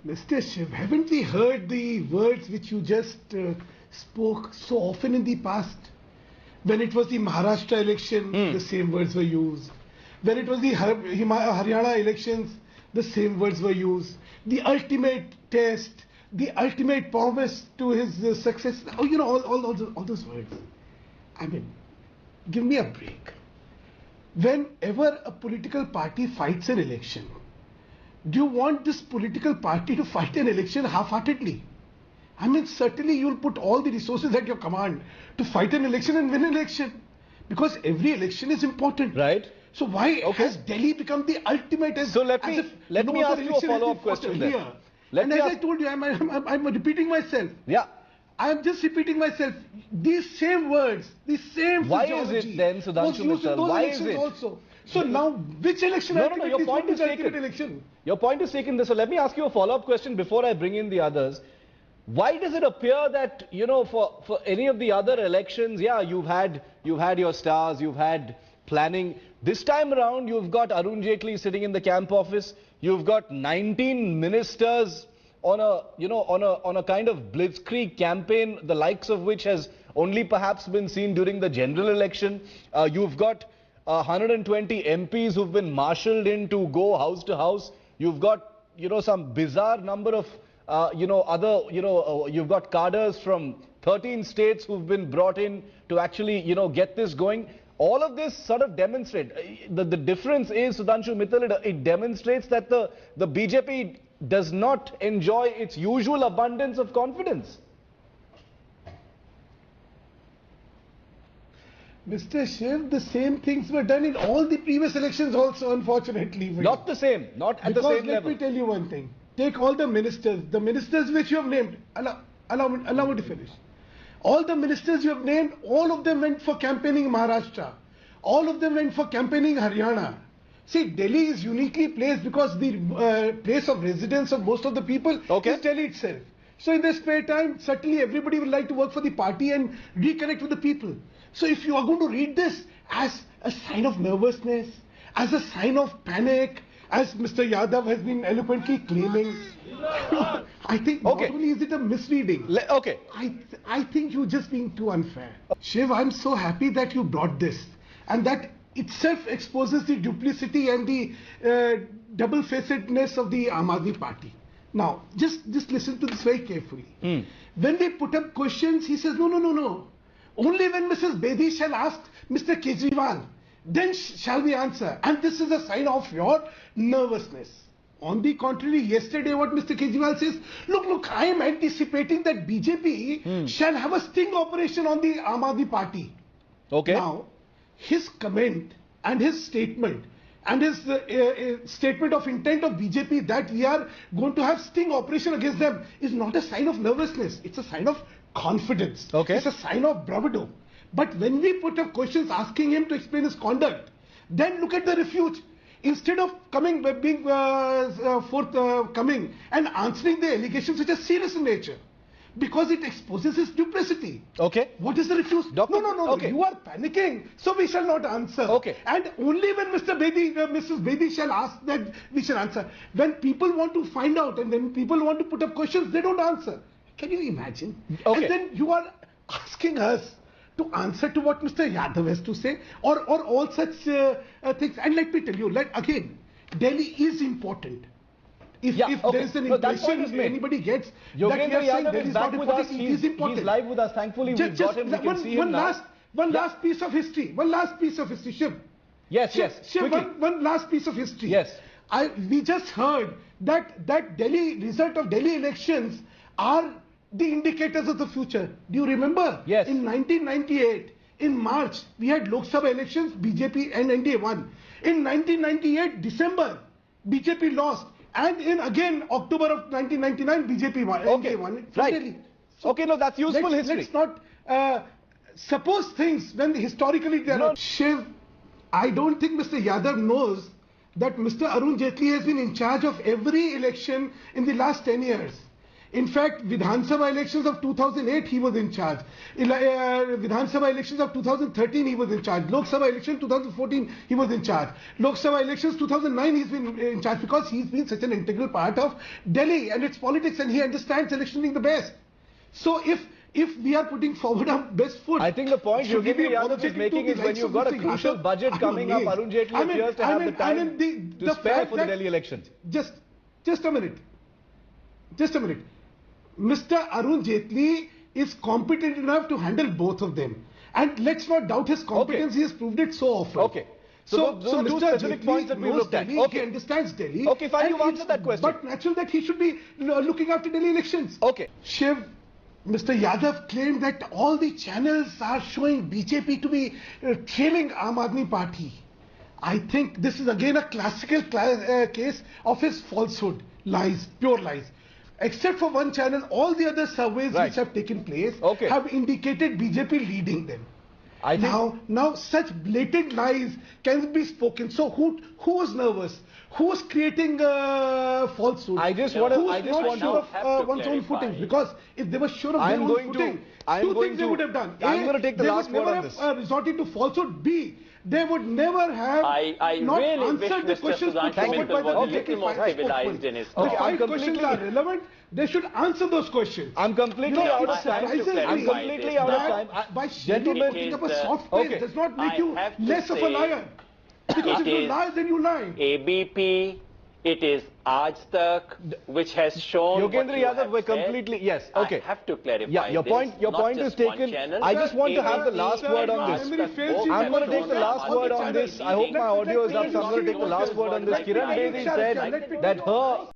Mr. Shiv, haven't we heard the words which you just spoke so often in the past? When it was the Maharashtra election, the same words were used. When it was the Haryana elections, the same words were used. The ultimate test, the ultimate promise to his success. Oh, you know, all those words. I mean, give me a break. Whenever a political party fights an election, do you want this political party to fight an election half-heartedly? I mean, certainly you'll put all the resources at your command to fight an election and win an election. Because every election is important. Right. So why has Delhi become the ultimate? So let me ask you a follow-up question then. And as I told you, I'm repeating myself. Yeah. I am just repeating myself. These same words, the same Why is it then, Sudhanshu Mittal? Why is it? Also. So now, which election? No, your point is taken. Election? Your point is taken. So let me ask you a follow-up question before I bring in the others. Why does it appear that, you know, for any of the other elections, yeah, you've had your stars, you've had planning. This time around, you've got Arun Jaitley sitting in the camp office. You've got 19 ministers on a kind of blitzkrieg campaign, the likes of which has only perhaps been seen during the general election. You've got 120 MPs who've been marshaled in to go house to house. You've got, some bizarre number of, you've got cadres from 13 states who've been brought in to actually, get this going. All of this sort of demonstrate, the difference is, Sudhanshu Mittal, it demonstrates that the BJP does not enjoy its usual abundance of confidence. Mr. Shiv, the same things were done in all the previous elections also, unfortunately. Not the same, not at the same level. Let me tell you one thing. Take all the ministers which you have named. Allow me to finish. All the ministers you have named, all of them went for campaigning in Maharashtra. All of them went for campaigning in Haryana. See, Delhi is uniquely placed because the place of residence of most of the people is Delhi itself. So in their spare time, certainly everybody would like to work for the party and reconnect with the people. So if you are going to read this as a sign of nervousness, as a sign of panic, as Mr. Yadav has been eloquently claiming, I think not only is it a misreading, I think you're just being too unfair. Shiv, I'm so happy that you brought this, and that itself exposes the duplicity and the double-facedness of the Aam Aadmi Party. Now, just listen to this very carefully. When they put up questions, he says, no. Only when Mrs. Bedi shall ask Mr. Kejriwal, then shall we answer. And this is a sign of your nervousness. On the contrary, yesterday what Mr. Kejriwal says, look, I am anticipating that BJP shall have a sting operation on the Aam Aadmi Party. Okay. Now, his comment and his statement and his statement of intent of BJP that we are going to have sting operation against them is not a sign of nervousness. It's a sign of confidence. It's a sign of bravado. But when we put up questions asking him to explain his conduct, then look at the refuge. Instead of coming and answering the allegations which are serious in nature, because it exposes his duplicity. What is the refuse? No. You are panicking, so we shall not answer. And only when Mrs. Bedi shall ask that we shall answer. When people want to find out and when people want to put up questions, they don't answer. Can you imagine? And then you are asking us to answer to what Mr. Yadav has to say, or all such things. And let me tell you, again, Delhi is important. If there is an impression anybody gets Yogendra Yadav that is back with us. He's live with us. Thankfully, we've got him. We can see him now. One last piece of history. Shiv. Yes. Shiv, one last piece of history. Yes. We just heard that result of Delhi elections are the indicators of the future. Do you remember? Yes. In 1998, in March, we had Lok Sabha elections, BJP and NDA won. In 1998, December, BJP lost. And in again October of 1999, BJP won. NDA won. Right. So no, that's useful history. Let's not suppose things when historically they are not. Shiv, I don't think Mr. Yadav knows that Mr. Arun Jaitley has been in charge of every election in the last 10 years. In fact, Vidhan Sabha elections of 2008, he was in charge. Vidhan Sabha elections of 2013, he was in charge. Lok Sabha election 2014, he was in charge. Lok Sabha elections 2009, he's been in charge because he's been such an integral part of Delhi and its politics, and he understands electioning the best. So if we are putting forward our best foot, I think the point should we be Yogendra Yadav is apologetic making to is the when likes you've of got a Mr. crucial Yadav? budget coming up, Arun Jaitley appears to have the time to spare for the Delhi elections. Just a minute. Mr. Arun Jaitley is competent enough to handle both of them. And let's not doubt his competence. Okay. He has proved it so often. Okay. So those are two Mr. specific Jaitley points that we knows looked at. Delhi, Okay. He understands Delhi. Okay, fine, and you've answered that question. But natural that he should be looking after Delhi elections. Okay. Shiv, Mr. Yadav claimed that all the channels are showing BJP to be trailing Aam Aadmi Party. I think this is again a classical case of his falsehood, lies, pure lies. Except for one channel, all the other surveys Right. which have taken place Okay. have indicated BJP leading them. I think Now such blatant lies can be spoken. So who was nervous? Who was creating falsehood? I just Who want to. was I just not want sure to. of one's own footing? Because if they were sure of their I'm own going to- footing, I'm two going things they to- would have done. I'm going to take the they last would word never on have resorted to falsehood. B, they would never have I not really wish answered the Mr. questions put Sudhanshu forward Mittal by the was a BJP little more spokesman. civilized in his The Okay, thought. I'm five questions are completely- relevant. They should answer those questions. I'm completely You know, out it of time. surprises me I'm completely out of time. By Gentlemen, putting up a it is, soft face okay. does not make I you have to less of a say liar. Because if it you is lie, then you lie. ABP, it is Aaj Tak, which has shown what Yogendra you Yadav, have we're said. completely yes. Okay. I have to clarify Yeah, your this, point not is just one taken. channel. I just want to have the last ABP, word on Aaj this. Tak, I'm both I'm going to have take the shown last Aam word Aadmi on this. Party I hope my leading. audio is up, so I'm going to take the last word on this. Kiran Bedi said that her